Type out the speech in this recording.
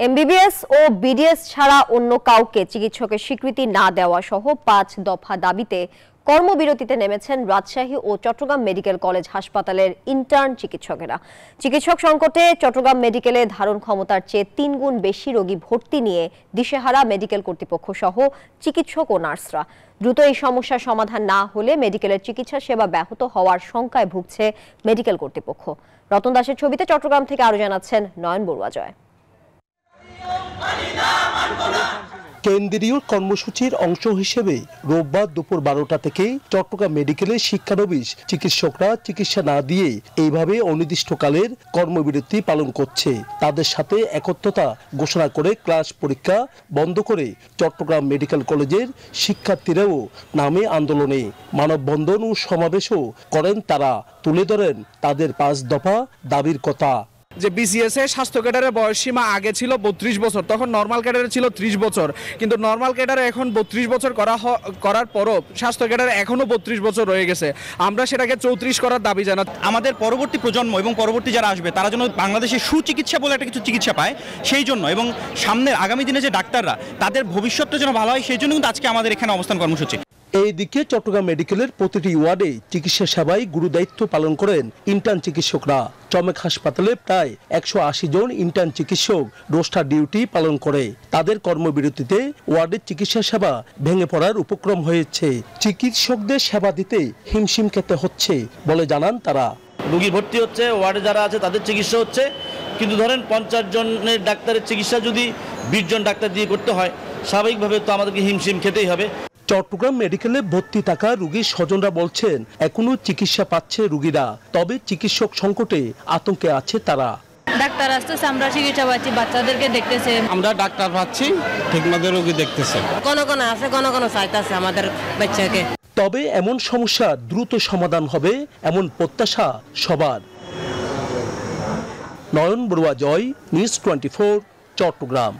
MBBS ও BDS ছাড়া অন্য কাউকে চিকিৎসকের স্বীকৃতি না দেওয়া সহ ৫ দফা দাবিতে কর্মবিরতিতে নেমেছেন রাজশাহী ও চট্টগ্রাম মেডিকেল কলেজ হাসপাতালের ইন্টার্ন চিকিৎসকেরা। চিকিৎসক সংকটে চট্টগ্রাম মেডিকেলে ধারণ ক্ষমতার চেয়ে ৩ গুণ বেশি রোগী ভর্তি নিয়ে দিশেহারা মেডিকেল কর্তৃপক্ষ সহ চিকিৎসক ও নার্সরা। দ্রুত এই সমস্যার সমাধান না হলে মেডিকেলের চিকিৎসা সেবা ব্যাহত হওয়ার শঙ্কায় ভুগছে মেডিকেল কর্তৃপক্ষ। রতন দাসের ছবিতে চট্টগ্রাম থেকে আরো জানাচ্ছেন নয়ন বড়ুয়া জয়। কেন্দ্রীয় কর্মসূচির অংশ হিসেবে রোববার দুপুর 12টা থেকে চট্টগ্রাম মেডিকেলের শিক্ষানবিশ চিকিৎসকরা চিকিৎসা না দিয়ে এইভাবে অনির্দিষ্টকালের কর্মবিরতি পালন করছে। তাদের সাথে একত্রতা ঘোষণা করে ক্লাস পরীক্ষা বন্ধ করে চট্টগ্রাম মেডিকেল কলেজের শিক্ষার্থীরাও নামে আন্দোলনে মানববন্ধন ও সমাবেশও করেন তারা। তুলে ধরেন তাদের ৫ দফা দাবির কথা। যে বিসিএস এর স্বাস্থ্য ক্যাডারের বয়সসীমা আগে ছিল 32 বছর, তখন নর্মাল ক্যাডারে ছিল 30 বছর, কিন্তু নর্মাল ক্যাডারে এখন 32 বছর করার পরও স্বাস্থ্য ক্যাডারে এখনো 32 বছর রয়ে গেছে। আমরা সেটাকে 34 করার দাবি জানাই। আমাদের পরবর্তী প্রজন্ম এবং পরবর্তী যারা আসবে তারা যেন বাংলাদেশে সুচিকিৎসা বলে একটা কিছু চিকিৎসা পায় সেই জন্য, এবং সামনের আগামী দিনে যে ডাক্তাররা তাদের ভবিষ্যৎটা যেন ভালো হয় সেই জন্য কিন্তু আজকে আমাদের এখানে অবস্থান কর্মসূচি। এইদিকে চট্টগ্রাম মেডিকেলের প্রতিটি ওয়ার্ডে চিকিৎসা সেবায় গুরুদায়িত্ব পালন করেন ইন্টার্ন চিকিৎসকরা। চমেক হাসপাতালে প্রায় 180 জন ইন্টার্ন চিকিৎসক রোস্টার ডিউটি পালন করে। তাদের কর্মবিরতিতে ওয়ার্ডের চিকিৎসা সেবা ভেঙে পড়ার উপক্রম হয়েছে। চিকিৎসকদের সেবা দিতে হিমশিম খেতে হচ্ছে বলে জানান তারা। রোগী ভর্তি হচ্ছে, ওয়ার্ডে যারা আছে তাদের চিকিৎসা হচ্ছে, কিন্তু ধরেন 50 জনের ডাক্তারের চিকিৎসা যদি 20 জন ডাক্তার দিয়ে করতে হয়, স্বাভাবিকভাবে তো আমাদেরকে হিমশিম খেতেই হবে। চট্টগ্রাম মেডিকেলে ভর্তি থাকা রোগীর স্বজনরা বলছেন এখনো চিকিৎসা পাচ্ছে রোগীরা, তবে চিকিৎসক সংকটে আতঙ্কে আছে তারা। ডাক্তার আসতেছে, আমরা চিকিৎসা পাচ্ছি, বাচ্চাদেরকে দেখতেছে, আমরা ডাক্তার পাচ্ছি, ঠিকমতো রোগী দেখতেছে, কোন আছে কোন চাইতেছে আমাদের বাচ্চাকে। তবে এমন সমস্যা দ্রুত সমাধান হবে এমন প্রত্যাশা সবার। নয়ন বড়ুয়া জয়, নিউজ 24, চট্টগ্রাম।